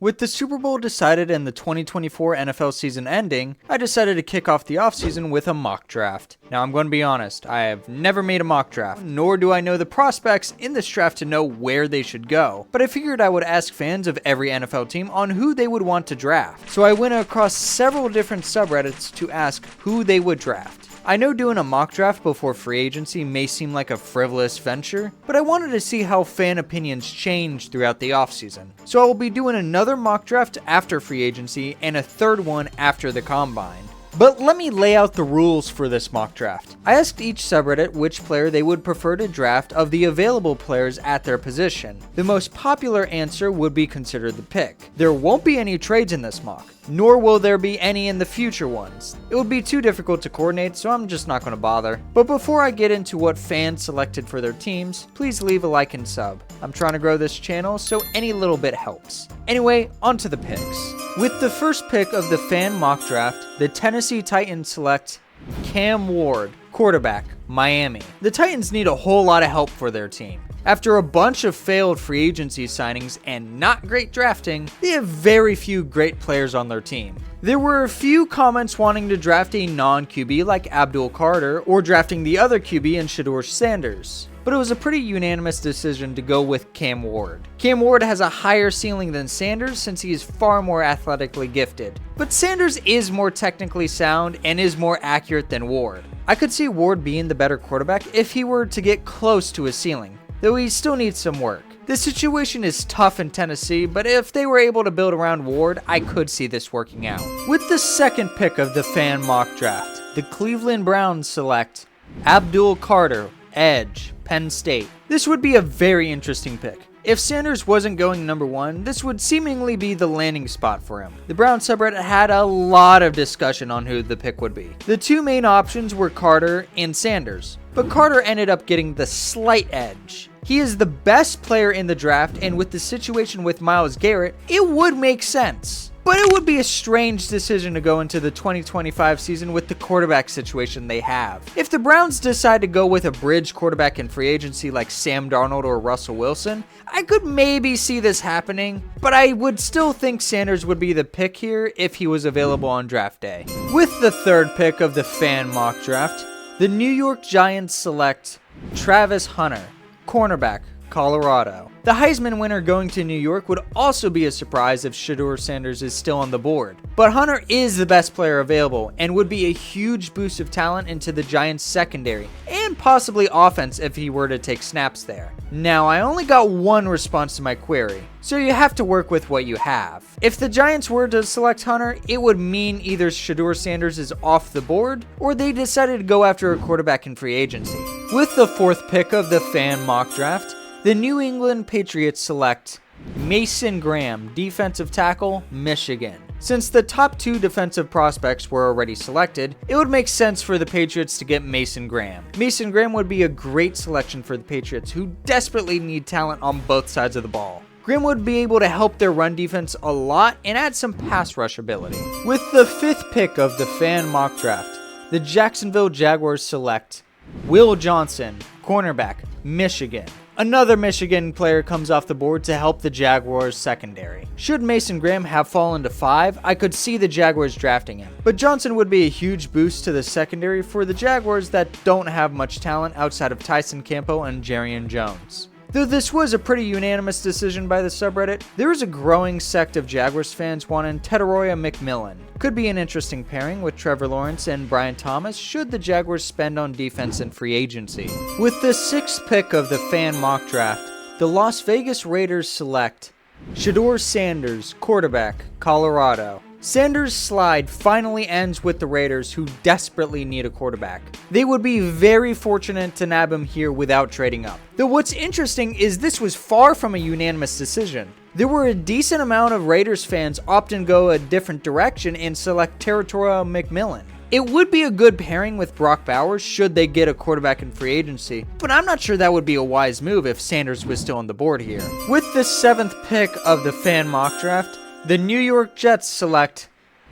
With the Super Bowl decided and the 2024 NFL season ending, I decided to kick off the offseason with a mock draft. Now I'm going to be honest, I have never made a mock draft, nor do I know the prospects in this draft to know where they should go, but I figured I would ask fans of every NFL team on who they would want to draft. So I went across several different subreddits to ask who they would draft. I know doing a mock draft before free agency may seem like a frivolous venture, but I wanted to see how fan opinions change throughout the offseason. So I will be doing another mock draft after free agency and a third one after the combine. But let me lay out the rules for this mock draft. I asked each subreddit which player they would prefer to draft of the available players at their position. The most popular answer would be considered the pick. There won't be any trades in this mock, nor will there be any in the future ones. It would be too difficult to coordinate, so I'm just not going to bother. But before I get into what fans selected for their teams, please leave a like and sub. I'm trying to grow this channel, so any little bit helps. Anyway, on to the picks. With the first pick of the fan mock draft, the Tennessee Titans select Cam Ward, quarterback, Miami. The Titans need a whole lot of help for their team. After a bunch of failed free agency signings and not great drafting, they have very few great players on their team. There were a few comments wanting to draft a non-QB like Abdul Carter or drafting the other QB in Shedeur Sanders, but it was a pretty unanimous decision to go with Cam Ward. Cam Ward has a higher ceiling than Sanders since he is far more athletically gifted, but Sanders is more technically sound and is more accurate than Ward. I could see Ward being the better quarterback if he were to get close to his ceiling, though he still needs some work. The situation is tough in Tennessee, but if they were able to build around Ward, I could see this working out. With the second pick of the fan mock draft, the Cleveland Browns select Abdul Carter, edge, Penn State. This would be a very interesting pick. If Sanders wasn't going number one, this would seemingly be the landing spot for him. The Browns subreddit had a lot of discussion on who the pick would be. The two main options were Carter and Sanders, but Carter ended up getting the slight edge. He is the best player in the draft, and with the situation with Myles Garrett, it would make sense. But it would be a strange decision to go into the 2025 season with the quarterback situation they have. If the Browns decide to go with a bridge quarterback in free agency like Sam Darnold or Russell Wilson, I could maybe see this happening, but I would still think Sanders would be the pick here if he was available on draft day. With the third pick of the fan mock draft, the New York Giants select Travis Hunter, cornerback, Colorado. The Heisman winner going to New York would also be a surprise if Shedeur Sanders is still on the board. But Hunter is the best player available and would be a huge boost of talent into the Giants secondary and possibly offense if he were to take snaps there. Now, I only got one response to my query, so you have to work with what you have. If the Giants were to select Hunter, it would mean either Shedeur Sanders is off the board or they decided to go after a quarterback in free agency. With the fourth pick of the fan mock draft, the New England Patriots select Mason Graham, defensive tackle, Michigan. Since the top two defensive prospects were already selected, it would make sense for the Patriots to get Mason Graham. Mason Graham would be a great selection for the Patriots, who desperately need talent on both sides of the ball. Graham would be able to help their run defense a lot and add some pass rush ability. With the fifth pick of the fan mock draft, the Jacksonville Jaguars select Will Johnson, cornerback, Michigan. Another Michigan player comes off the board to help the Jaguars secondary. Should Mason Graham have fallen to 5, I could see the Jaguars drafting him. But Johnson would be a huge boost to the secondary for the Jaguars that don't have much talent outside of Tyson Campo and Jarrian Jones. Though this was a pretty unanimous decision by the subreddit, there is a growing sect of Jaguars fans wanting Tedoroya McMillan. Could be an interesting pairing with Trevor Lawrence and Brian Thomas should the Jaguars spend on defense and free agency. With the sixth pick of the fan mock draft, the Las Vegas Raiders select Shedeur Sanders, quarterback, Colorado. Sanders' slide finally ends with the Raiders, who desperately need a quarterback. They would be very fortunate to nab him here without trading up. Though what's interesting is this was far from a unanimous decision. There were a decent amount of Raiders fans opt and go a different direction and select Tedoroya McMillan. It would be a good pairing with Brock Bowers should they get a quarterback in free agency, but I'm not sure that would be a wise move if Sanders was still on the board here. With the seventh pick of the fan mock draft, the New York Jets select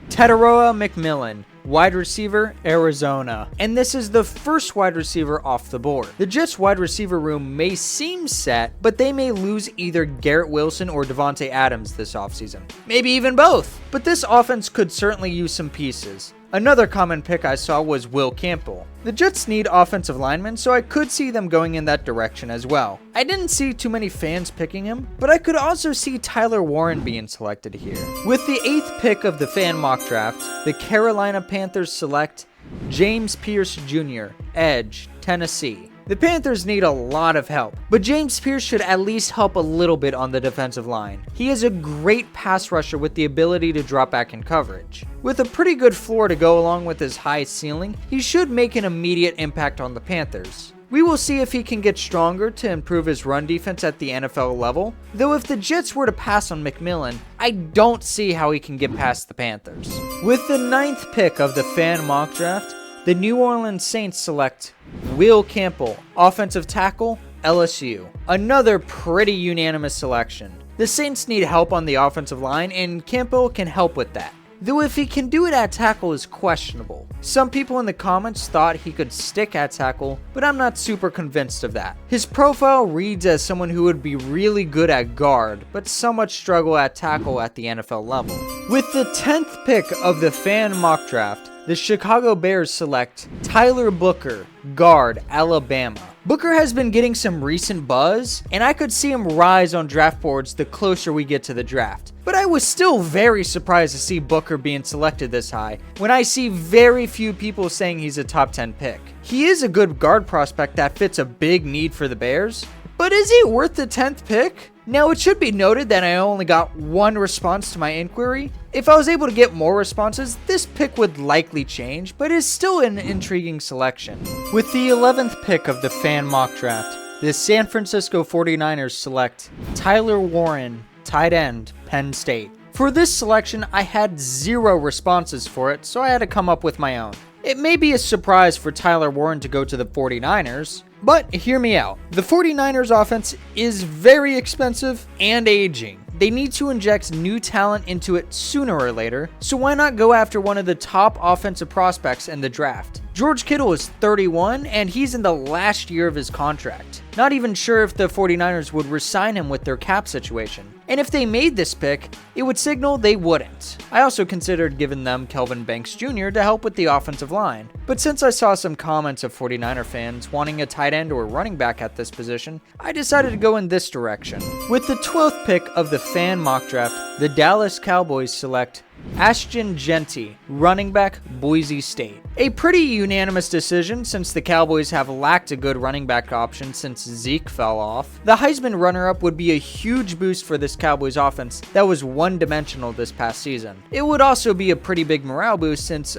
Tedoroya McMillan, wide receiver, Arizona. And this is the first wide receiver off the board. The Jets wide receiver room may seem set, but they may lose either Garrett Wilson or Devontae Adams this offseason. Maybe even both. But this offense could certainly use some pieces. Another common pick I saw was Will Campbell. The Jets need offensive linemen, so I could see them going in that direction as well. I didn't see too many fans picking him, but I could also see Tyler Warren being selected here. With the 8th pick of the fan mock draft, the Carolina Panthers select James Pierce Jr., edge, Tennessee. The Panthers need a lot of help, but James Pierce should at least help a little bit on the defensive line. He is a great pass rusher with the ability to drop back in coverage. With a pretty good floor to go along with his high ceiling, he should make an immediate impact on the Panthers. We will see if he can get stronger to improve his run defense at the NFL level, though if the Jets were to pass on McMillan, I don't see how he can get past the Panthers. With the 9th pick of the fan mock draft, the New Orleans Saints select Will Campbell, offensive tackle, LSU. Another pretty unanimous selection. The Saints need help on the offensive line, and Campbell can help with that. Though if he can do it at tackle is questionable. Some people in the comments thought he could stick at tackle, but I'm not super convinced of that. His profile reads as someone who would be really good at guard, but somewhat struggle at tackle at the NFL level. With the 10th pick of the fan mock draft, the Chicago Bears select Tyler Booker, guard, Alabama. Booker has been getting some recent buzz, and I could see him rise on draft boards the closer we get to the draft. But I was still very surprised to see Booker being selected this high, when I see very few people saying he's a top 10 pick. He is a good guard prospect that fits a big need for the Bears, but is he worth the 10th pick? Now, it should be noted that I only got one response to my inquiry. If I was able to get more responses, this pick would likely change, but is still an intriguing selection. With the 11th pick of the fan mock draft, the San Francisco 49ers select Tyler Warren, tight end, Penn State. For this selection, I had 0 responses for it, so I had to come up with my own. It may be a surprise for Tyler Warren to go to the 49ers, but hear me out. The 49ers offense is very expensive and aging. They need to inject new talent into it sooner or later, so why not go after one of the top offensive prospects in the draft? George Kittle is 31 and he's in the last year of his contract. Not even sure if the 49ers would re-sign him with their cap situation. And if they made this pick, it would signal they wouldn't. I also considered giving them Kelvin Banks Jr. to help with the offensive line. But since I saw some comments of 49er fans wanting a tight end or running back at this position, I decided to go in this direction. With the 12th pick of the fan mock draft, the Dallas Cowboys select Ashton Jeanty, running back, Boise State. A pretty unanimous decision since the Cowboys have lacked a good running back option since Zeke fell off. The Heisman runner-up would be a huge boost for this Cowboys offense that was one-dimensional this past season. It would also be a pretty big morale boost since,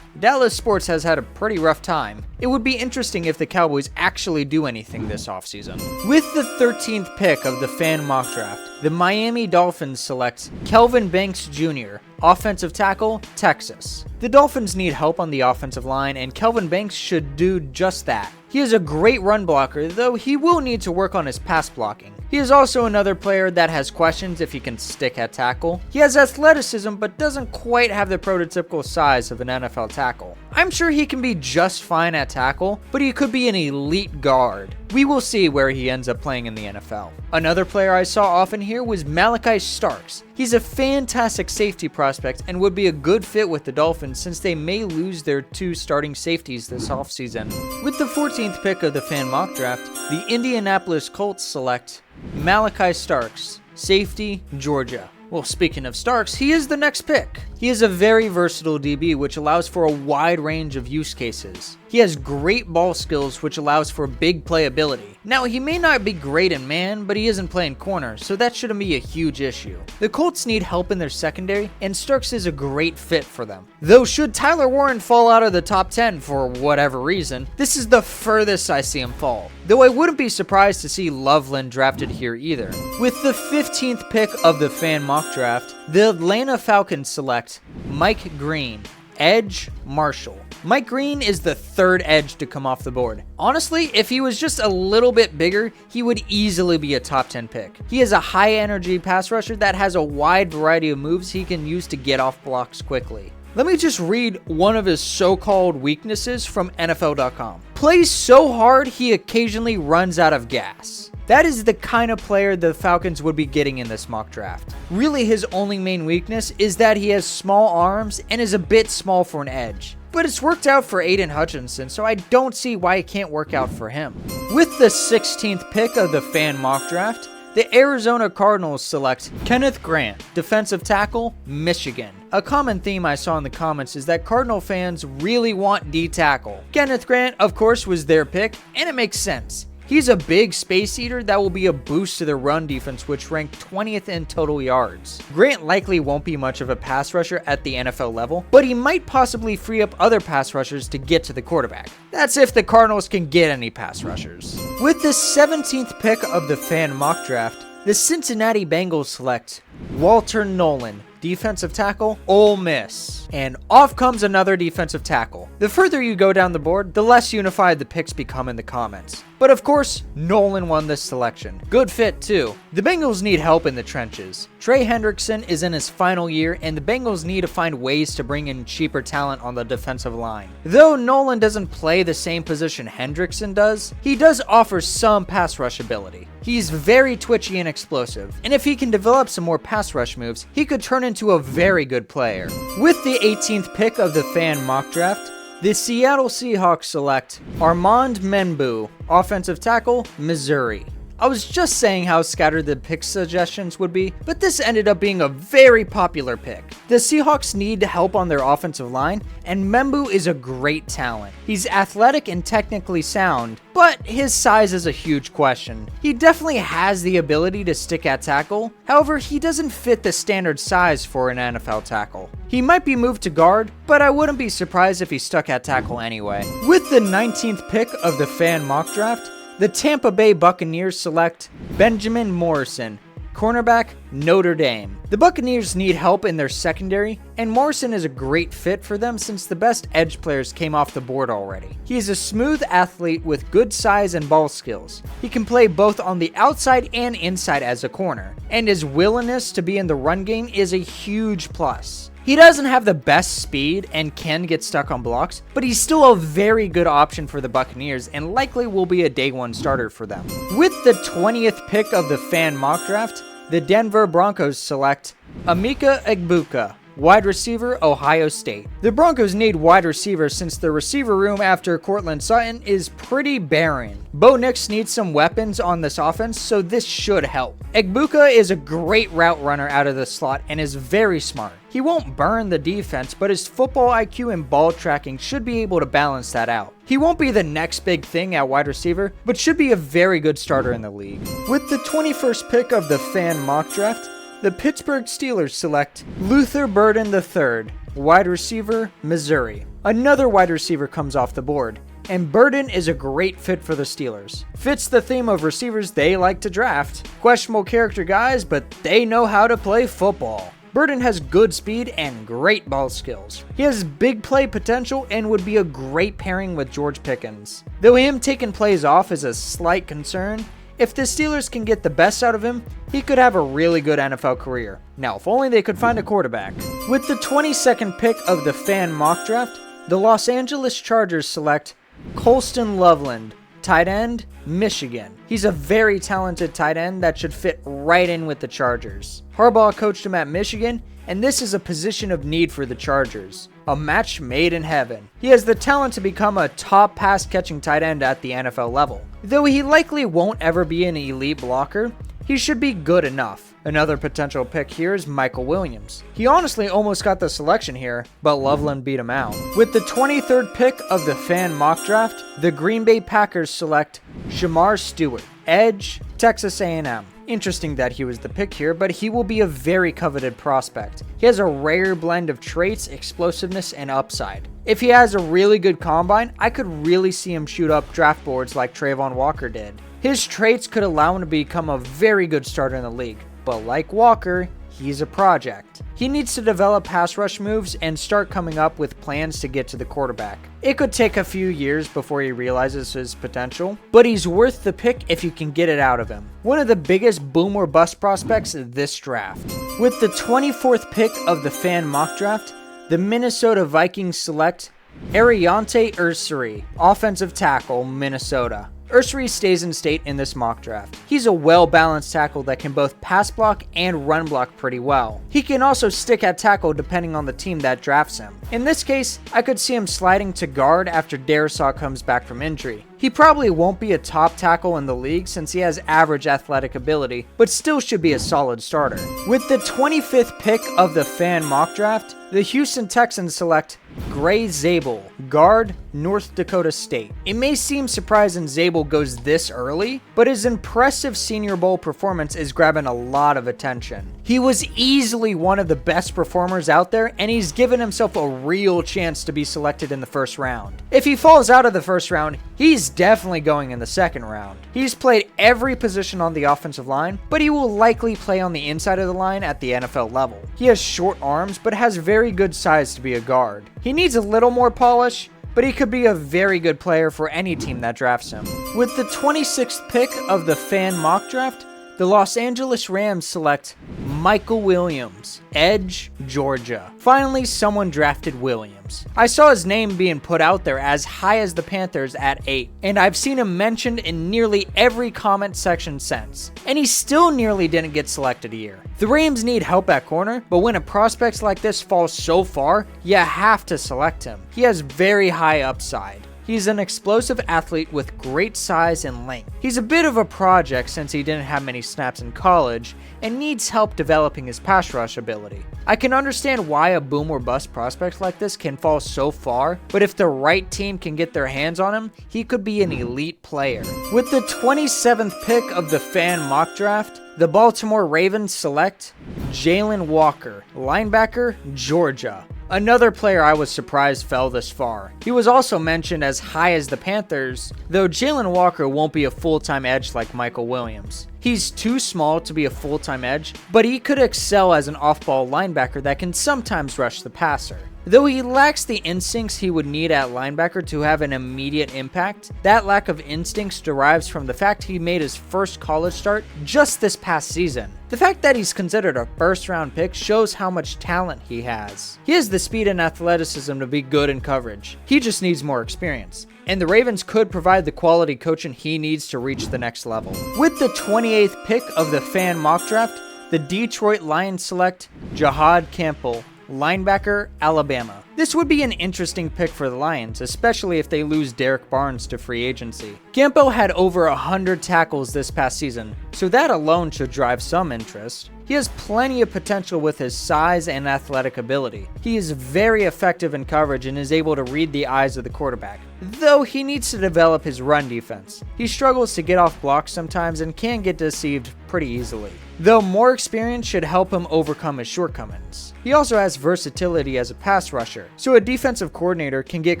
Dallas sports has had a pretty rough time. It would be interesting if the Cowboys actually do anything this offseason. With the 13th pick of the fan mock draft, the Miami Dolphins select Kelvin Banks Jr., offensive tackle, Texas. The Dolphins need help on the offensive line, and Kelvin Banks should do just that. He is a great run blocker, though he will need to work on his pass blocking. He is also another player that has questions if he can stick at tackle. He has athleticism, but doesn't quite have the prototypical size of an NFL tackle. I'm sure he can be just fine at tackle, but he could be an elite guard. We will see where he ends up playing in the NFL. Another player I saw often here was Malachi Starks. He's a fantastic safety prospect and would be a good fit with the Dolphins since they may lose their 2 starting safeties this offseason. With the 14th pick of the fan mock draft, the Indianapolis Colts select Malachi Starks, safety, Georgia. Well, speaking of Starks, he is the next pick. He is a very versatile DB, which allows for a wide range of use cases. He has great ball skills, which allows for big playability. Now, he may not be great in man, but he isn't playing corner, so that shouldn't be a huge issue. The Colts need help in their secondary, and Starks is a great fit for them. Though, should Tyler Warren fall out of the top 10 for whatever reason, this is the furthest I see him fall. Though I wouldn't be surprised to see Loveland drafted here either. With the 15th pick of the fan mock draft, the Atlanta Falcons select Mike Green, edge, Marshall. Mike Green is the 3rd edge to come off the board. Honestly, if he was just a little bit bigger, he would easily be a top 10 pick. He is a high energy pass rusher that has a wide variety of moves he can use to get off blocks quickly. Let me just read one of his so-called weaknesses from NFL.com. Plays so hard he occasionally runs out of gas. That is the kind of player the Falcons would be getting in this mock draft. Really, his only main weakness is that he has small arms and is a bit small for an edge. But it's worked out for Aiden Hutchinson, so I don't see why it can't work out for him. With the 16th pick of the fan mock draft, the Arizona Cardinals select Kenneth Grant, defensive tackle, Michigan. A common theme I saw in the comments is that Cardinal fans really want D-tackle. Kenneth Grant, of course, was their pick, and it makes sense. He's a big space eater that will be a boost to their run defense, which ranked 20th in total yards. Grant likely won't be much of a pass rusher at the NFL level, but he might possibly free up other pass rushers to get to the quarterback. That's if the Cardinals can get any pass rushers. With the 17th pick of the fan mock draft, the Cincinnati Bengals select Walter Nolan, defensive tackle, Ole Miss. And off comes another defensive tackle. The further you go down the board, the less unified the picks become in the comments. But of course, Nolan won this selection. Good fit too. The Bengals need help in the trenches. Trey Hendrickson is in his final year, and the Bengals need to find ways to bring in cheaper talent on the defensive line. Though Nolan doesn't play the same position Hendrickson does, he does offer some pass rush ability. He's very twitchy and explosive, and if he can develop some more pass rush moves, he could turn into a very good player. With the 18th pick of the fan mock draft, the Seattle Seahawks select Armand Menbu, offensive tackle, Missouri. I was just saying how scattered the pick suggestions would be, but this ended up being a very popular pick. The Seahawks need help on their offensive line, and Menbu is a great talent. He's athletic and technically sound, but his size is a huge question. He definitely has the ability to stick at tackle, however, he doesn't fit the standard size for an NFL tackle. He might be moved to guard, but I wouldn't be surprised if he stuck at tackle anyway. With the 19th pick of the fan mock draft, the Tampa Bay Buccaneers select Benjamin Morrison, cornerback, Notre Dame. The Buccaneers need help in their secondary, and Morrison is a great fit for them since the best edge players came off the board already. He is a smooth athlete with good size and ball skills. He can play both on the outside and inside as a corner, and his willingness to be in the run game is a huge plus. He doesn't have the best speed and can get stuck on blocks, but he's still a very good option for the Buccaneers and likely will be a day one starter for them. With the 20th pick of the fan mock draft, the Denver Broncos select Emeka Egbuka, wide receiver, Ohio State. The Broncos need wide receivers since the receiver room after Courtland Sutton is pretty barren. Bo Nix needs some weapons on this offense, so this should help. Egbuka is a great route runner out of the slot and is very smart. He won't burn the defense, but his football IQ and ball tracking should be able to balance that out. He won't be the next big thing at wide receiver, but should be a very good starter in the league. With the 21st pick of the fan mock draft, the Pittsburgh Steelers select Luther Burden III, wide receiver, Missouri. Another wide receiver comes off the board, and Burden is a great fit for the Steelers. Fits the theme of receivers they like to draft. Questionable character guys, but they know how to play football. Burden has good speed and great ball skills. He has big play potential and would be a great pairing with George Pickens. Though him taking plays off is a slight concern, if the Steelers can get the best out of him, he could have a really good NFL career. Now, if only they could find a quarterback. With the 22nd pick of the fan mock draft, the Los Angeles Chargers select Colston Loveland, tight end, Michigan. He's a very talented tight end that should fit right in with the Chargers. Harbaugh coached him at Michigan, and this is a position of need for the Chargers. A match made in heaven. He has the talent to become a top pass-catching tight end at the NFL level. Though he likely won't ever be an elite blocker, he should be good enough. Another potential pick here is Michael Williams. He honestly almost got the selection here, but Loveland beat him out. With the 23rd pick of the fan mock draft, the Green Bay Packers select Shamar Stewart, edge, Texas A&M. Interesting that he was the pick here, but he will be a very coveted prospect. He has a rare blend of traits, explosiveness, and upside. If he has a really good combine, I could really see him shoot up draft boards like Trayvon Walker did. His traits could allow him to become a very good starter in the league, but like Walker, he's a project. He needs to develop pass rush moves and start coming up with plans to get to the quarterback. It could take a few years before he realizes his potential, but he's worth the pick if you can get it out of him. One of the biggest boom or bust prospects of this draft. With the 24th pick of the fan mock draft, The Minnesota Vikings select Ariante Ursary, offensive tackle, Minnesota. Ursary stays in state in this mock draft. He's a well-balanced tackle that can both pass block and run block pretty well. He can also stick at tackle depending on the team that drafts him. In this case, I could see him sliding to guard after Darisaw comes back from injury. He probably won't be a top tackle in the league since he has average athletic ability, but still should be a solid starter. With the 25th pick of the fan mock draft, the Houston Texans select Gray Zabel, guard, North Dakota State. It may seem surprising Zabel goes this early, but his impressive Senior Bowl performance is grabbing a lot of attention. He was easily one of the best performers out there, and he's given himself a real chance to be selected in the first round. If he falls out of the first round, he's definitely going in the second round. He's played every position on the offensive line, but he will likely play on the inside of the line at the NFL level. He has short arms, but has very good size to be a guard. He needs a little more polish, but he could be a very good player for any team that drafts him. With the 26th pick of the fan mock draft, the Los Angeles Rams select Michael Williams, edge, Georgia. Finally, someone drafted Williams. I saw his name being put out there as high as the Panthers at 8, and I've seen him mentioned in nearly every comment section since, and he still nearly didn't get selected here. The Rams need help at corner, but when a prospect like this falls so far, you have to select him. He has very high upside. He's an explosive athlete with great size and length. He's a bit of a project since he didn't have many snaps in college and needs help developing his pass rush ability. I can understand why a boom or bust prospect like this can fall so far, but if the right team can get their hands on him, he could be an elite player. With the 27th pick of the fan mock draft, the Baltimore Ravens select Jalen Walker, linebacker, Georgia. Another player I was surprised fell this far. He was also mentioned as high as the Panthers, though Jalen Walker won't be a full-time edge like Michael Williams. He's too small to be a full-time edge, but he could excel as an off-ball linebacker that can sometimes rush the passer. Though he lacks the instincts he would need at linebacker to have an immediate impact, that lack of instincts derives from the fact he made his first college start just this past season. The fact that he's considered a first-round pick shows how much talent he has. He has the speed and athleticism to be good in coverage. He just needs more experience. And the Ravens could provide the quality coaching he needs to reach the next level. With the 28th pick of the fan mock draft, the Detroit Lions select Jahad Campbell, linebacker, Alabama. This would be an interesting pick for the Lions, especially if they lose Derek Barnes to free agency. Campo had over 100 tackles this past season, so that alone should drive some interest. He has plenty of potential with his size and athletic ability. He is very effective in coverage and is able to read the eyes of the quarterback, though he needs to develop his run defense. He struggles to get off blocks sometimes and can get deceived pretty easily, though more experience should help him overcome his shortcomings. He also has versatility as a pass rusher, so a defensive coordinator can get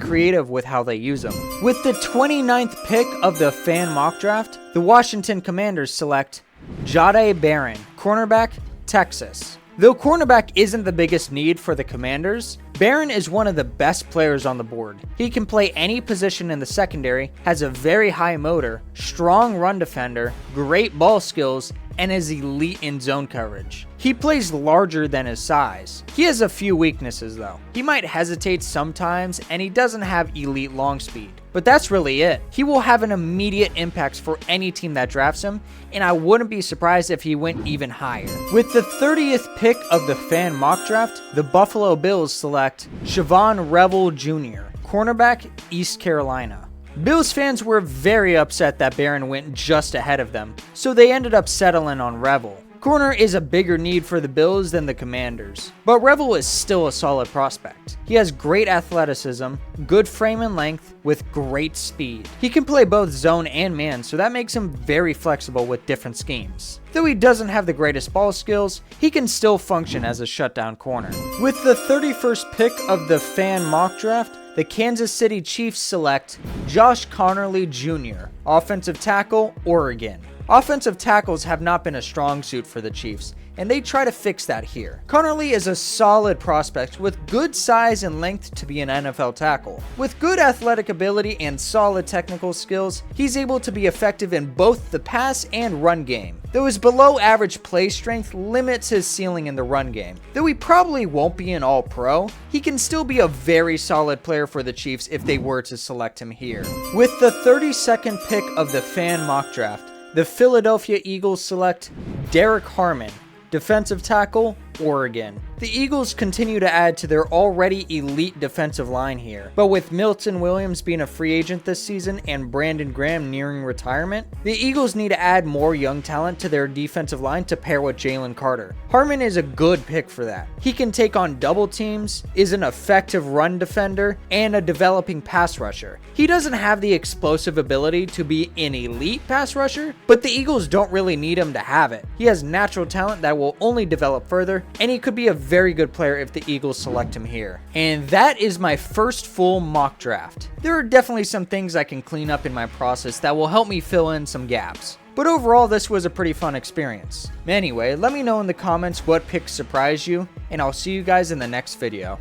creative with how they use him. With the 29th pick of the fan mock draft, the Washington Commanders select Jahdae Barron, cornerback, Texas. Though cornerback isn't the biggest need for the Commanders, Barron is one of the best players on the board. He can play any position in the secondary, has a very high motor, strong run defender, great ball skills, and is elite in zone coverage. He plays larger than his size. He has a few weaknesses though. He might hesitate sometimes, and he doesn't have elite long speed. But that's really it. He will have an immediate impact for any team that drafts him, and I wouldn't be surprised if he went even higher. With the 30th pick of the fan mock draft, the Buffalo Bills select Siobhan Revel Jr., cornerback, East Carolina. Bills fans were very upset that Barron went just ahead of them, so they ended up settling on Revel. Corner is a bigger need for the Bills than the Commanders, but Revel is still a solid prospect. He has great athleticism, good frame and length, with great speed. He can play both zone and man, so that makes him very flexible with different schemes. Though he doesn't have the greatest ball skills, he can still function as a shutdown corner. With the 31st pick of the fan mock draft, the Kansas City Chiefs select Josh Connerly Jr., offensive tackle, Oregon. Offensive tackles have not been a strong suit for the Chiefs, and they try to fix that here. Connerly is a solid prospect with good size and length to be an NFL tackle. With good athletic ability and solid technical skills, he's able to be effective in both the pass and run game. Though his below average play strength limits his ceiling in the run game. Though he probably won't be an all-pro, he can still be a very solid player for the Chiefs if they were to select him here. With the 32nd pick of the fan mock draft, the Philadelphia Eagles select Derek Harmon, defensive tackle, Oregon. The Eagles continue to add to their already elite defensive line here, but with Milton Williams being a free agent this season and Brandon Graham nearing retirement, the Eagles need to add more young talent to their defensive line to pair with Jalen Carter. Harmon is a good pick for that. He can take on double teams, is an effective run defender, and a developing pass rusher. He doesn't have the explosive ability to be an elite pass rusher, but the Eagles don't really need him to have it. He has natural talent that will only develop further, and he could be a very good player if the Eagles select him here. And that is my first full mock draft. There are definitely some things I can clean up in my process that will help me fill in some gaps. But overall, this was a pretty fun experience. Anyway, let me know in the comments what picks surprised you, and I'll see you guys in the next video.